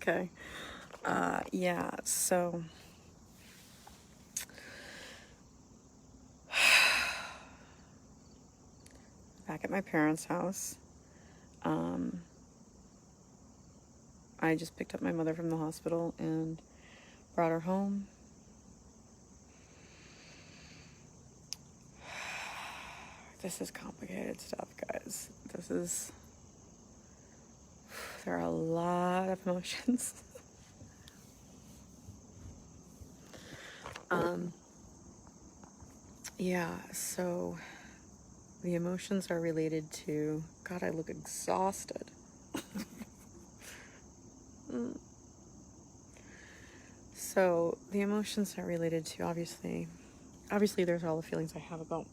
Okay. Yeah, so back at my parents' house, um, I just picked up my mother from the hospital and brought her home. This is complicated stuff, guys. There are a lot of emotions. um, yeah, so the emotions are related to, God, I look exhausted. So the emotions are related to, obviously there's all the feelings I have about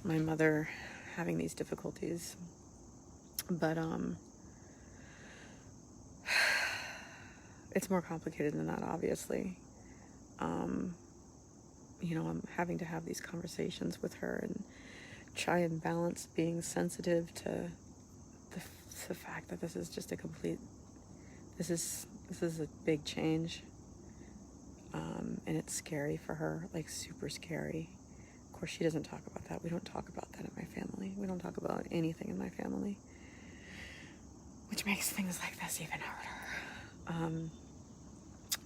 my mother having these difficulties, but it's more complicated than that, obviously. I'm having to have these conversations with her and try and balance being sensitive to the fact that this is just this is a big change, and it's scary for her, like super scary. Of course, she doesn't talk about that. We don't talk about that in my family. We don't talk about anything in my family, which makes things like this even harder.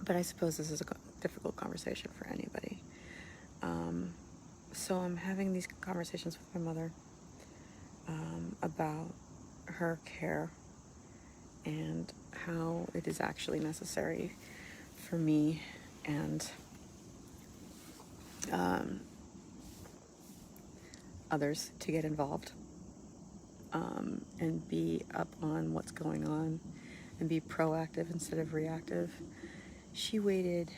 But I suppose this is a difficult conversation for anybody. So I'm having these conversations with my mother about her care and how it is actually necessary for me and others to get involved, and be up on what's going on and be proactive instead of reactive. She waited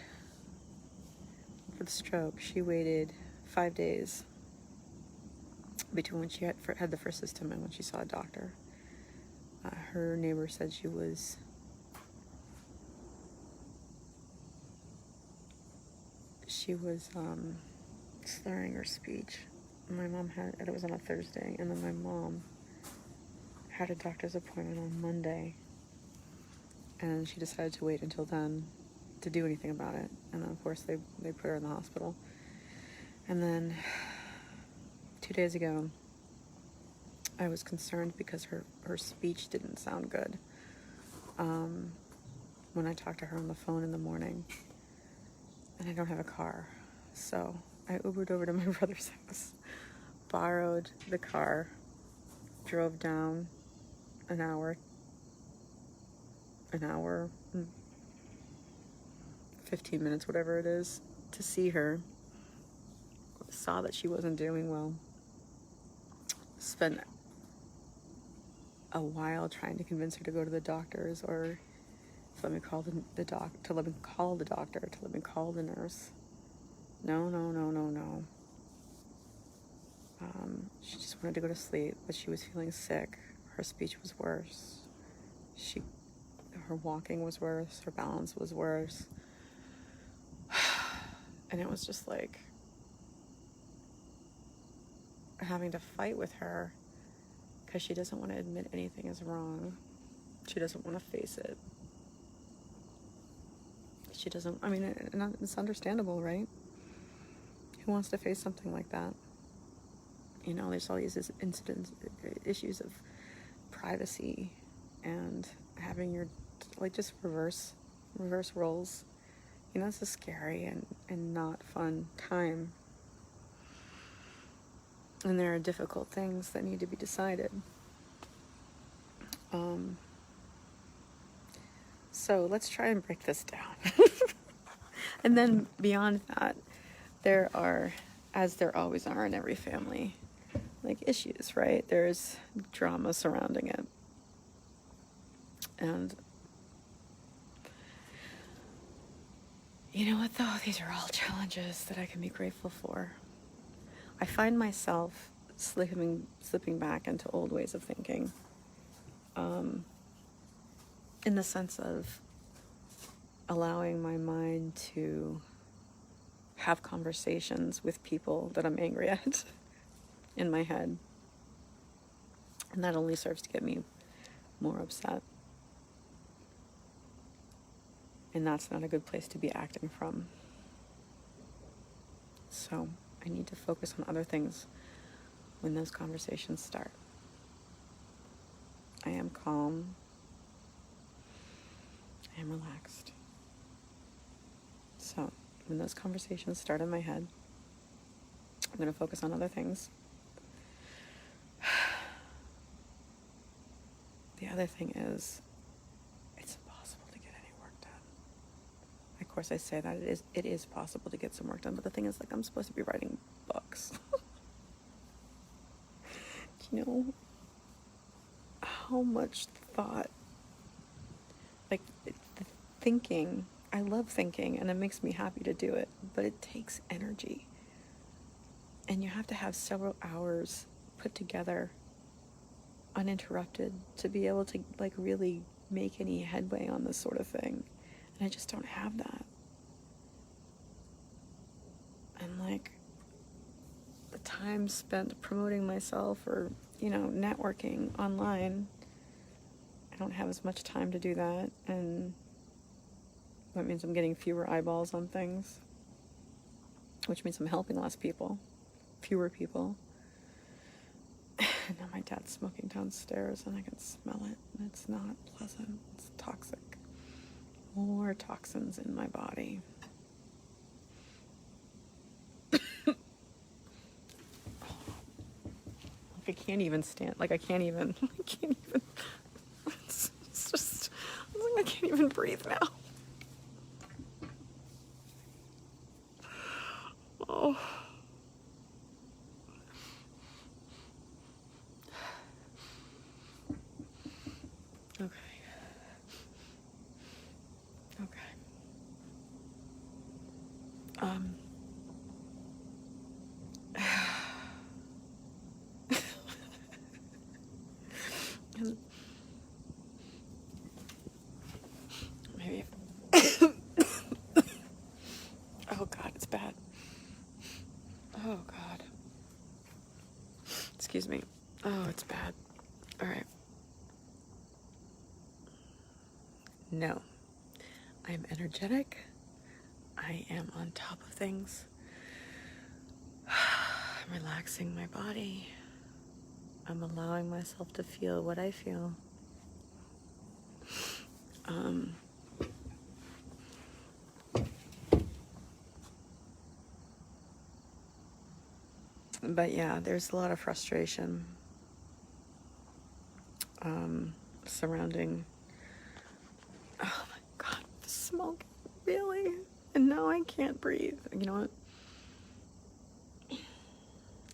for the stroke. She waited 5 days between when she had the first system and when she saw a doctor. Her neighbor said she was slurring her speech. My mom it was on a Thursday, and then my mom had a doctor's appointment on Monday, and she decided to wait until then to do anything about it. And then, of course, they put her in the hospital. And then 2 days ago, I was concerned because her speech didn't sound good when I talked to her on the phone in the morning. And I don't have a car, so I Ubered over to my brother's house, borrowed the car, drove down an hour, 15 minutes, whatever it is, to see her. Saw that she wasn't doing well. Spent a while trying to convince her to go to the doctors, or to let me call the doctor, to let me call the nurse. No. She just wanted to go to sleep, but she was feeling sick. Her speech was worse. Her walking was worse. Her balance was worse. And it was just like having to fight with her because she doesn't want to admit anything is wrong. She doesn't want to face it. She doesn't, it's understandable, right? Who wants to face something like that? There's all these issues of privacy and having your, just reverse roles. It's a scary and not fun time. And there are difficult things that need to be decided. So let's try and break this down. And then beyond that, there are, as there always are in every family, issues, right? There's drama surrounding it. And you know what, though? These are all challenges that I can be grateful for. I find myself slipping back into old ways of thinking, in the sense of allowing my mind to have conversations with people that I'm angry at in my head. And that only serves to get me more upset. And that's not a good place to be acting from. So I need to focus on other things when those conversations start. I am calm. I am relaxed. So when those conversations start in my head, I'm going to focus on other things. The other thing is, it's impossible to get any work done. Of course, I say that it is possible to get some work done, but the thing is, like, I'm supposed to be writing books. Do you know how much thought, like, the thinking, I love thinking, and it makes me happy to do it, but it takes energy. And you have to have several hours put together uninterrupted to be able to, like, really make any headway on this sort of thing. And I just don't have that. And, like, the time spent promoting myself or, you know, networking online, I don't have as much time to do that. And that means I'm getting fewer eyeballs on things, which means I'm helping less people, fewer people. And now my dad's smoking downstairs and I can smell it, and it's not pleasant. It's toxic. More toxins in my body. I can't even stand, like, I can't even, it's just, I can't even breathe now. Oh. Okay. Maybe. Oh God, it's bad. Oh God. Excuse me. Oh, it's bad. All right. No. I'm energetic. I am on top of things. I'm relaxing my body. I'm allowing myself to feel what I feel. But yeah, there's a lot of frustration surrounding, oh my God, the smoke, really? And now I can't breathe. You know what?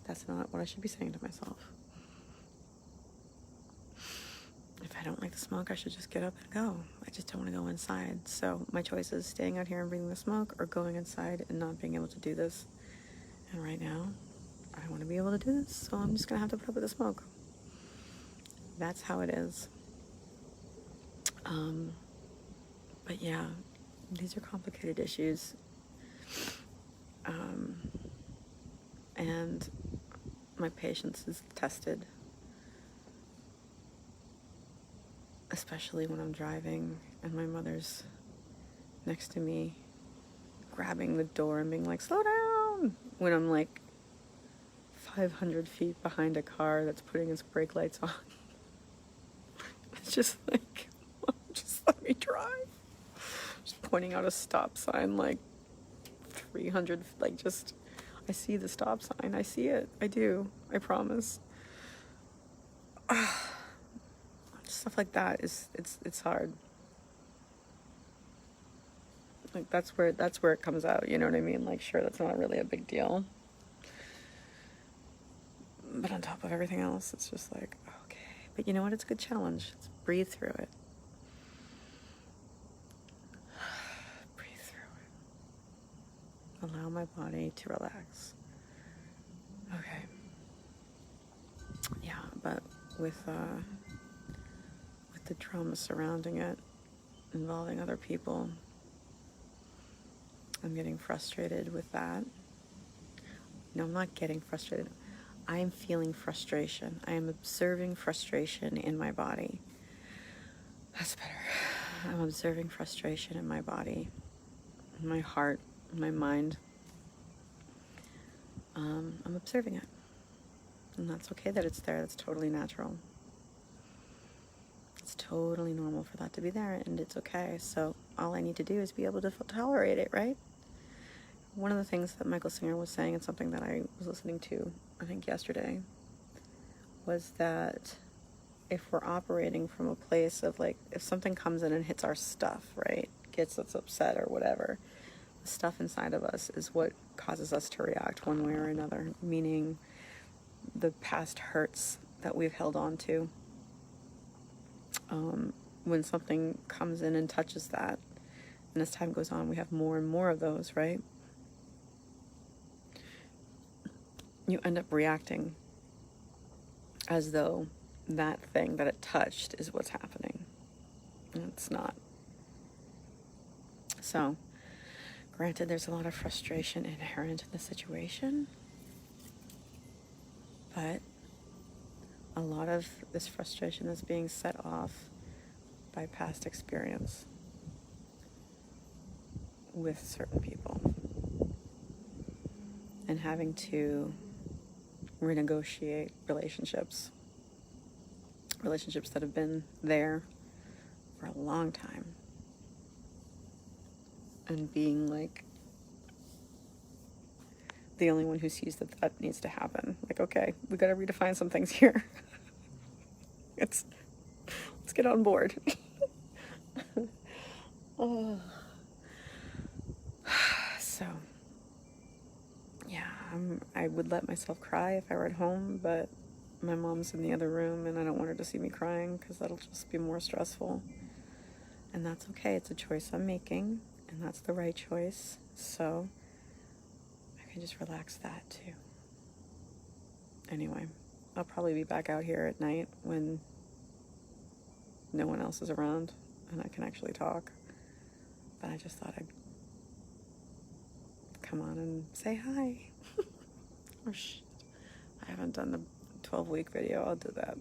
That's not what I should be saying to myself. If I don't like the smoke, I should just get up and go. I just don't want to go inside. So my choice is staying out here and breathing the smoke, or going inside and not being able to do this. And right now, I want to be able to do this, so I'm just going to have to put up with the smoke. That's how it is. But yeah, these are complicated issues. And my patience is tested, especially when I'm driving and my mother's next to me, grabbing the door and being like, slow down, when I'm like 500 feet behind a car that's putting its brake lights on. It's just like, just let me drive. Just pointing out a stop sign like 300, like, just, I see the stop sign. I see it. I do. I promise. Stuff like that is, it's hard. Like, that's where it comes out. You know what I mean? Like, sure, that's not really a big deal. But on top of everything else, it's just like, okay. But you know what? It's a good challenge. Let's breathe through it. Breathe through it. Allow my body to relax. Okay. Yeah, but with the trauma surrounding it, involving other people, I'm getting frustrated with that. No, I'm not getting frustrated. I am feeling frustration. I am observing frustration in my body. That's better. I'm observing frustration in my body, in my heart, in my mind. I'm observing it. And that's okay that it's there. That's totally natural. It's totally normal for that to be there, and it's okay. So all I need to do is be able to tolerate it, right? One of the things that Michael Singer was saying, and something that I was listening to, I think yesterday, was that if we're operating from a place of like, if something comes in and hits our stuff, right, gets us upset or whatever, the stuff inside of us is what causes us to react one way or another, meaning the past hurts that we've held on to. When something comes in and touches that, and as time goes on, we have more and more of those, right? You end up reacting as though that thing that it touched is what's happening. And it's not. So, granted, there's a lot of frustration inherent in the situation, but a lot of this frustration is being set off by past experience with certain people and having to renegotiate relationships that have been there for a long time, and being like the only one who sees that needs to happen. Like, okay, we got to redefine some things here. Let's get on board. Oh. So, yeah, I would let myself cry if I were at home, but my mom's in the other room and I don't want her to see me crying because that'll just be more stressful. And that's okay. It's a choice I'm making, and that's the right choice. So I can just relax that too. Anyway, I'll probably be back out here at night when no one else is around and I can actually talk. But I just thought I'd come on and say hi. Oh, shit. I haven't done the 12-week video. I'll do that.